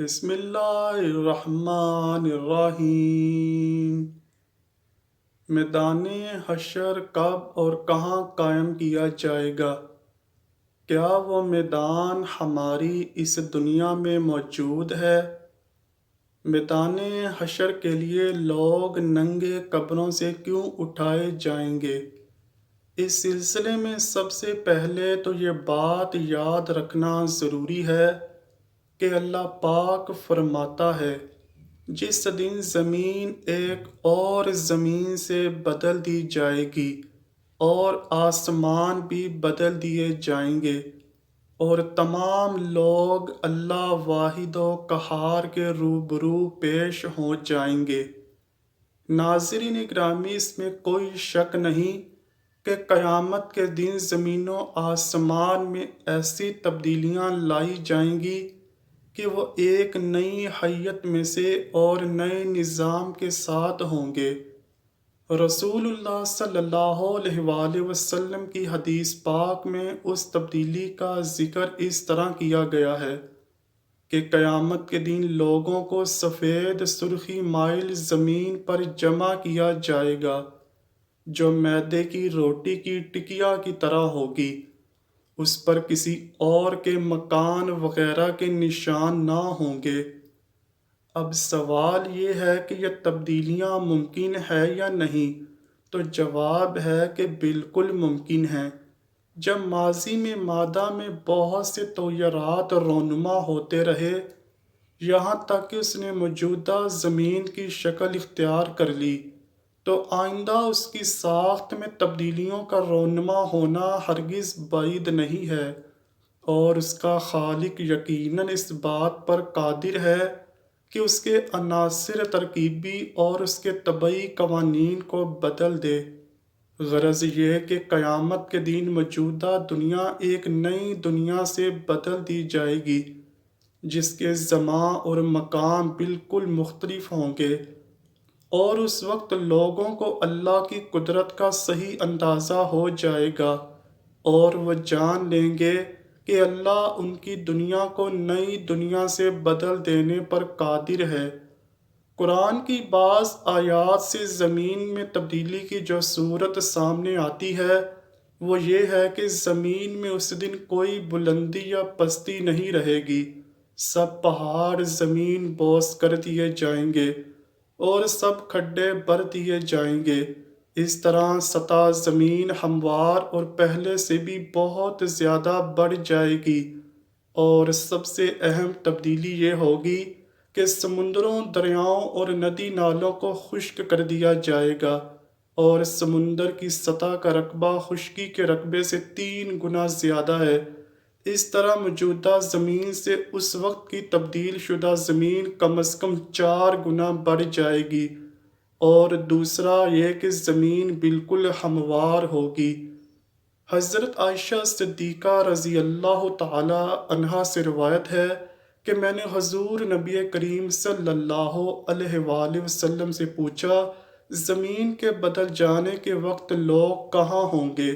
بسم اللہ الرحمن الرحیم۔ میدان حشر کب اور کہاں قائم کیا جائے گا؟ کیا وہ میدان ہماری اس دنیا میں موجود ہے؟ میدان حشر کے لیے لوگ ننگے قبروں سے کیوں اٹھائے جائیں گے؟ اس سلسلے میں سب سے پہلے تو یہ بات یاد رکھنا ضروری ہے کہ اللہ پاک فرماتا ہے، جس دن زمین ایک اور زمین سے بدل دی جائے گی اور آسمان بھی بدل دیے جائیں گے اور تمام لوگ اللہ واحد و قہار کے روبرو پیش ہو جائیں گے۔ ناظرین گرامی، اس میں کوئی شک نہیں کہ قیامت کے دن زمین و آسمان میں ایسی تبدیلیاں لائی جائیں گی کہ وہ ایک نئی حیت میں سے اور نئے نظام کے ساتھ ہوں گے۔ رسول اللہ صلی اللہ علیہ وآلہ وسلم کی حدیث پاک میں اس تبدیلی کا ذکر اس طرح کیا گیا ہے کہ قیامت کے دن لوگوں کو سفید سرخی مائل زمین پر جمع کیا جائے گا جو میدے کی روٹی کی ٹکیا کی طرح ہوگی۔ اس پر کسی اور کے مکان وغیرہ کے نشان نہ ہوں گے۔ اب سوال یہ ہے کہ یہ تبدیلیاں ممکن ہے یا نہیں؟ تو جواب ہے کہ بالکل ممکن ہے۔ جب ماضی میں مادہ میں بہت سے تغیرات رونما ہوتے رہے، یہاں تک کہ اس نے موجودہ زمین کی شکل اختیار کر لی، تو آئندہ اس کی ساخت میں تبدیلیوں کا رونما ہونا ہرگز بعید نہیں ہے، اور اس کا خالق یقیناً اس بات پر قادر ہے کہ اس کے عناصر ترکیبی اور اس کے طبعی قوانین کو بدل دے۔ غرض یہ کہ قیامت کے دن موجودہ دنیا ایک نئی دنیا سے بدل دی جائے گی جس کے زمان اور مقام بالکل مختلف ہوں گے، اور اس وقت لوگوں کو اللہ کی قدرت کا صحیح اندازہ ہو جائے گا اور وہ جان لیں گے کہ اللہ ان کی دنیا کو نئی دنیا سے بدل دینے پر قادر ہے۔ قرآن کی بعض آیات سے زمین میں تبدیلی کی جو صورت سامنے آتی ہے وہ یہ ہے کہ زمین میں اس دن کوئی بلندی یا پستی نہیں رہے گی، سب پہاڑ زمین بوس کر دیے جائیں گے اور سب کھڈے بھر دیے جائیں گے۔ اس طرح سطح زمین ہموار اور پہلے سے بھی بہت زیادہ بڑھ جائے گی، اور سب سے اہم تبدیلی یہ ہوگی کہ سمندروں، دریاؤں اور ندی نالوں کو خشک کر دیا جائے گا، اور سمندر کی سطح کا رقبہ خشکی کے رقبے سے 3 گنا زیادہ ہے۔ اس طرح موجودہ زمین سے اس وقت کی تبدیل شدہ زمین کم از کم 4 گنا بڑھ جائے گی، اور دوسرا یہ کہ زمین بالکل ہموار ہوگی۔ حضرت عائشہ صدیقہ رضی اللہ تعالی عنہا سے روایت ہے کہ میں نے حضور نبی کریم صلی اللہ علیہ وآلہ وسلم سے پوچھا، زمین کے بدل جانے کے وقت لوگ کہاں ہوں گے؟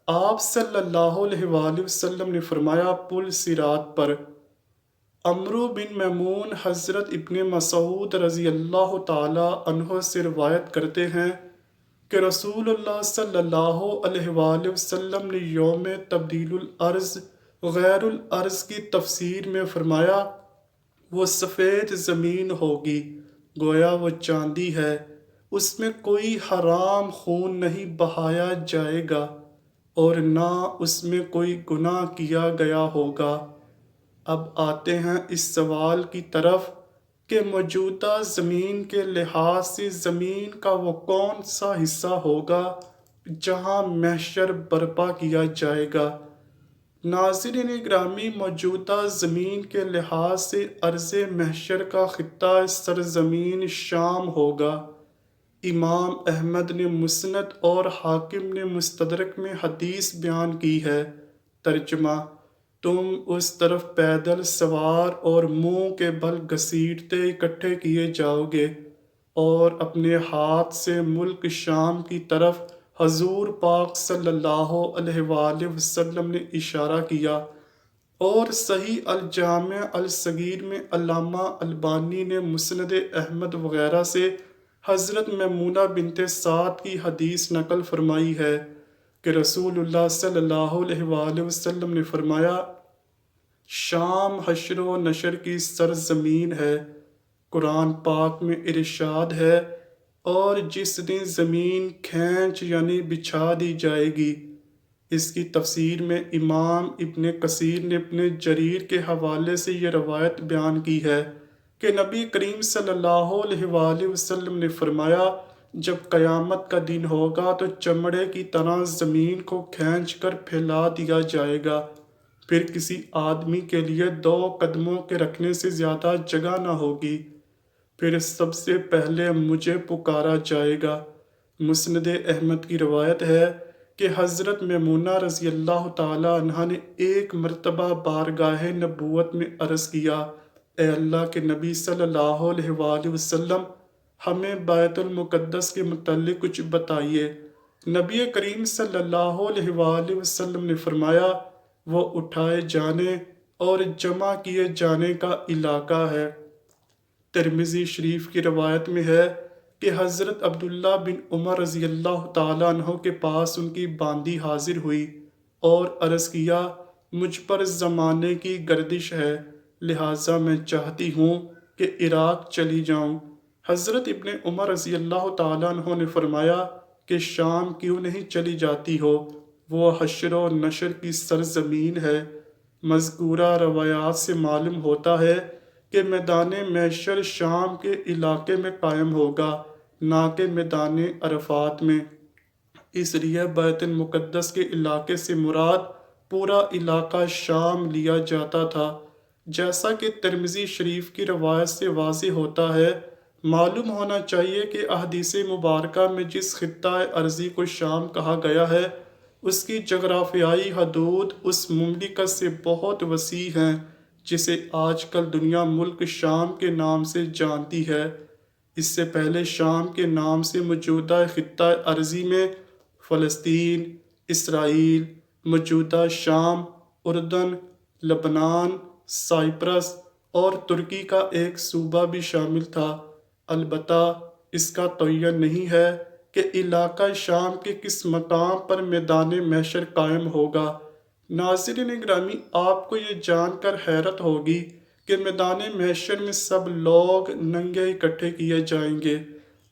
آپ صلی اللہ علیہ وآلہ وسلم نے فرمایا، پل صراط پر۔ عمرو بن میمون حضرت ابن مسعود رضی اللہ تعالی عنہ سے روایت کرتے ہیں کہ رسول اللہ صلی اللہ علیہ وآلہ وسلم نے یوم تبدیل الارض غیر الارض کی تفسیر میں فرمایا، وہ سفید زمین ہوگی گویا وہ چاندی ہے، اس میں کوئی حرام خون نہیں بہایا جائے گا اور نہ اس میں کوئی گناہ کیا گیا ہوگا۔ اب آتے ہیں اس سوال کی طرف کہ موجودہ زمین کے لحاظ سے زمین کا وہ کون سا حصہ ہوگا جہاں محشر برپا کیا جائے گا؟ ناظرین گرامی، موجودہ زمین کے لحاظ سے ارض محشر کا خطہ سرزمین شام ہوگا۔ امام احمد نے مسند اور حاکم نے مستدرک میں حدیث بیان کی ہے۔ ترجمہ: تم اس طرف پیدل سوار اور منہ کے بل گھسیٹتے اکٹھے کیے جاؤ گے، اور اپنے ہاتھ سے ملک شام کی طرف حضور پاک صلی اللہ علیہ وآلہ وسلم نے اشارہ کیا۔ اور صحیح الجامع الصغیر میں علامہ البانی نے مسند احمد وغیرہ سے حضرت میمونہ بنت سعد کی حدیث نقل فرمائی ہے کہ رسول اللہ صلی اللہ علیہ وآلہ وسلم نے فرمایا، شام حشر و نشر کی سرزمین ہے۔ قرآن پاک میں ارشاد ہے، اور جس دن زمین کھینچ یعنی بچھا دی جائے گی۔ اس کی تفسیر میں امام ابن کثیر نے اپنے جریر کے حوالے سے یہ روایت بیان کی ہے کہ نبی کریم صلی اللہ علیہ وآلہ وسلم نے فرمایا، جب قیامت کا دن ہوگا تو چمڑے کی طرح زمین کو کھینچ کر پھیلا دیا جائے گا، پھر کسی آدمی کے لیے 2 قدموں کے رکھنے سے زیادہ جگہ نہ ہوگی، پھر سب سے پہلے مجھے پکارا جائے گا۔ مسند احمد کی روایت ہے کہ حضرت میمونہ رضی اللہ تعالی عنہ نے ایک مرتبہ بارگاہ نبوت میں عرض کیا، اے اللہ کے نبی صلی اللہ علیہ وآلہ وسلم، ہمیں بیت المقدس کے متعلق کچھ بتائیے۔ نبی کریم صلی اللہ علیہ وآلہ وسلم نے فرمایا، وہ اٹھائے جانے اور جمع کیے جانے کا علاقہ ہے۔ ترمذی شریف کی روایت میں ہے کہ حضرت عبداللہ بن عمر رضی اللہ تعالیٰ عنہ کے پاس ان کی باندی حاضر ہوئی اور عرض کیا، مجھ پر زمانے کی گردش ہے، لہٰذا میں چاہتی ہوں کہ عراق چلی جاؤں۔ حضرت ابن عمر رضی اللہ تعالیٰ عنہ نے فرمایا کہ شام کیوں نہیں چلی جاتی ہو، وہ حشر و نشر کی سرزمین ہے۔ مذکورہ روایات سے معلوم ہوتا ہے کہ میدان محشر شام کے علاقے میں قائم ہوگا، نہ کہ میدان عرفات میں۔ اس لیے بیت المقدس کے علاقے سے مراد پورا علاقہ شام لیا جاتا تھا۔ جیسا کہ ترمذی شریف کی روایت سے واضح ہوتا ہے، معلوم ہونا چاہیے کہ احادیث مبارکہ میں جس خطہ ارضی کو شام کہا گیا ہے، اس کی جغرافیائی حدود اس مملکت سے بہت وسیع ہیں جسے آج کل دنیا ملک شام کے نام سے جانتی ہے۔ اس سے پہلے شام کے نام سے موجودہ خطہ ارضی میں فلسطین، اسرائیل، موجودہ شام، اردن، لبنان، سائپرس اور ترکی کا ایک صوبہ بھی شامل تھا۔ البتہ اس کا تعین نہیں ہے کہ علاقہ شام کے کس مقام پر میدان محشر قائم ہوگا۔ ناظرین گرامی، آپ کو یہ جان کر حیرت ہوگی کہ میدان محشر میں سب لوگ ننگے اکٹھے کیے جائیں گے۔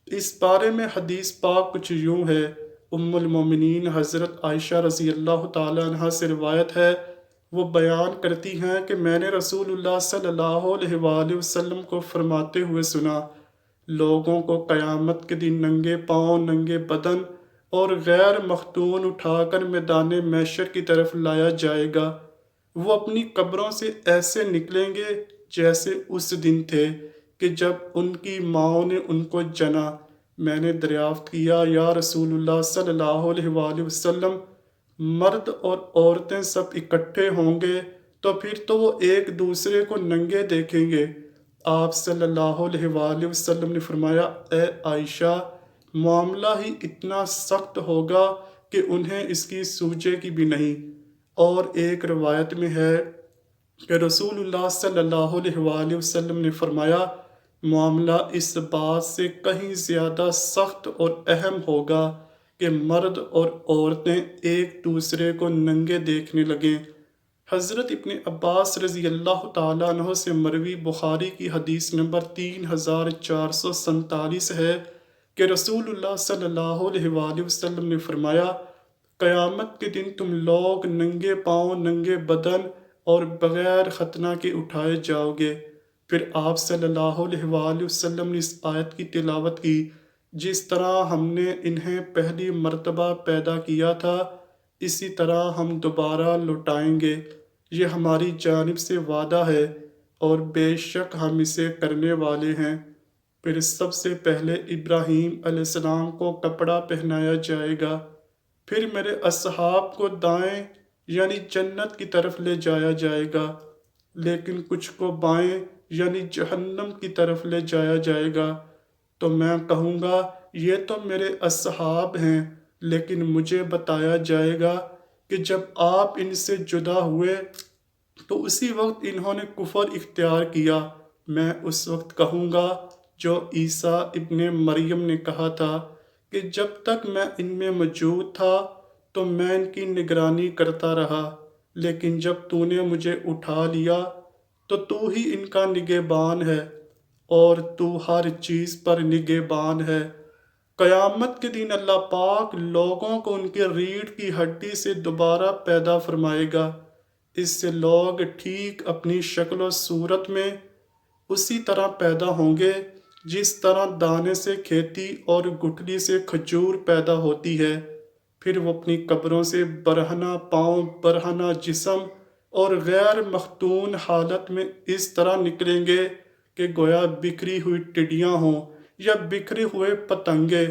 اس بارے میں حدیث پاک کچھ یوں ہے۔ ام المومنین حضرت عائشہ رضی اللہ تعالی عنہ سے روایت ہے، وہ بیان کرتی ہیں کہ میں نے رسول اللہ صلی اللہ علیہ وآلہ وسلم کو فرماتے ہوئے سنا، لوگوں کو قیامت کے دن ننگے پاؤں، ننگے بدن اور غیر مختون اٹھا کر میدان محشر کی طرف لایا جائے گا۔ وہ اپنی قبروں سے ایسے نکلیں گے جیسے اس دن تھے کہ جب ان کی ماؤں نے ان کو جنا۔ میں نے دریافت کیا، یا رسول اللہ صلی اللہ علیہ وآلہ وسلم، مرد اور عورتیں سب اکٹھے ہوں گے تو پھر تو وہ ایک دوسرے کو ننگے دیکھیں گے۔ آپ صلی اللہ علیہ وآلہ وسلم نے فرمایا، اے عائشہ، معاملہ ہی اتنا سخت ہوگا کہ انہیں اس کی سوجے کی بھی نہیں۔ اور ایک روایت میں ہے کہ رسول اللہ صلی اللہ علیہ وآلہ وسلم نے فرمایا، معاملہ اس بات سے کہیں زیادہ سخت اور اہم ہوگا کہ مرد اور عورتیں ایک دوسرے کو ننگے دیکھنے لگیں۔ حضرت ابن عباس رضی اللہ تعالیٰ عنہ سے مروی بخاری کی حدیث نمبر 3447 ہے کہ رسول اللہ صلی اللہ علیہ وآلہ وسلم نے فرمایا، قیامت کے دن تم لوگ ننگے پاؤں، ننگے بدن اور بغیر ختنہ کے اٹھائے جاؤ گے۔ پھر آپ صلی اللہ علیہ وآلہ وسلم نے اس آیت کی تلاوت کی، جس طرح ہم نے انہیں پہلی مرتبہ پیدا کیا تھا، اسی طرح ہم دوبارہ لوٹائیں گے، یہ ہماری جانب سے وعدہ ہے اور بے شک ہم اسے کرنے والے ہیں۔ پھر سب سے پہلے ابراہیم علیہ السلام کو کپڑا پہنایا جائے گا، پھر میرے اصحاب کو دائیں یعنی جنت کی طرف لے جایا جائے گا، لیکن کچھ کو بائیں یعنی جہنم کی طرف لے جایا جائے گا۔ تو میں کہوں گا، یہ تو میرے اصحاب ہیں، لیکن مجھے بتایا جائے گا کہ جب آپ ان سے جدا ہوئے تو اسی وقت انہوں نے کفر اختیار کیا۔ میں اس وقت کہوں گا جو عیسیٰ ابن مریم نے کہا تھا کہ جب تک میں ان میں موجود تھا تو میں ان کی نگرانی کرتا رہا، لیکن جب تو نے مجھے اٹھا لیا تو ہی ان کا نگہبان ہے، اور تو ہر چیز پر نگہبان ہے۔ قیامت کے دن اللہ پاک لوگوں کو ان کے ریڑھ کی ہڈی سے دوبارہ پیدا فرمائے گا۔ اس سے لوگ ٹھیک اپنی شکل و صورت میں اسی طرح پیدا ہوں گے جس طرح دانے سے کھیتی اور گٹھلی سے کھجور پیدا ہوتی ہے۔ پھر وہ اپنی قبروں سے برہنہ پاؤں، برہنہ جسم اور غیر مختون حالت میں اس طرح نکلیں گے کہ گویا بکھری ہوئی ٹڈیاں ہوں یا بکھرے ہوئے پتنگے،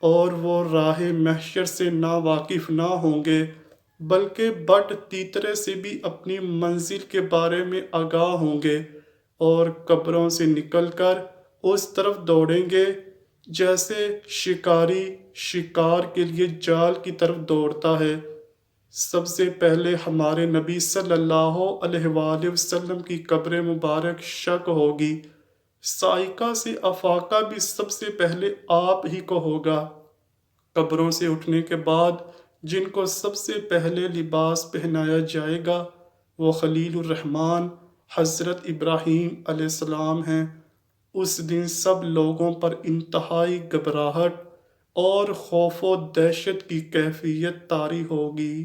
اور وہ راہ محشر سے نا واقف نہ ہوں گے، بلکہ بٹ تیترے سے بھی اپنی منزل کے بارے میں آگاہ ہوں گے، اور قبروں سے نکل کر اس طرف دوڑیں گے جیسے شکاری شکار کے لیے جال کی طرف دوڑتا ہے۔ سب سے پہلے ہمارے نبی صلی اللہ علیہ وآلہ وسلم کی قبر مبارک شق ہوگی۔ صاعقہ سے افاقہ بھی سب سے پہلے آپ ہی کو ہوگا۔ قبروں سے اٹھنے کے بعد جن کو سب سے پہلے لباس پہنایا جائے گا وہ خلیل الرحمن حضرت ابراہیم علیہ السلام ہیں۔ اس دن سب لوگوں پر انتہائی گھبراہٹ اور خوف و دہشت کی کیفیت طاری ہوگی۔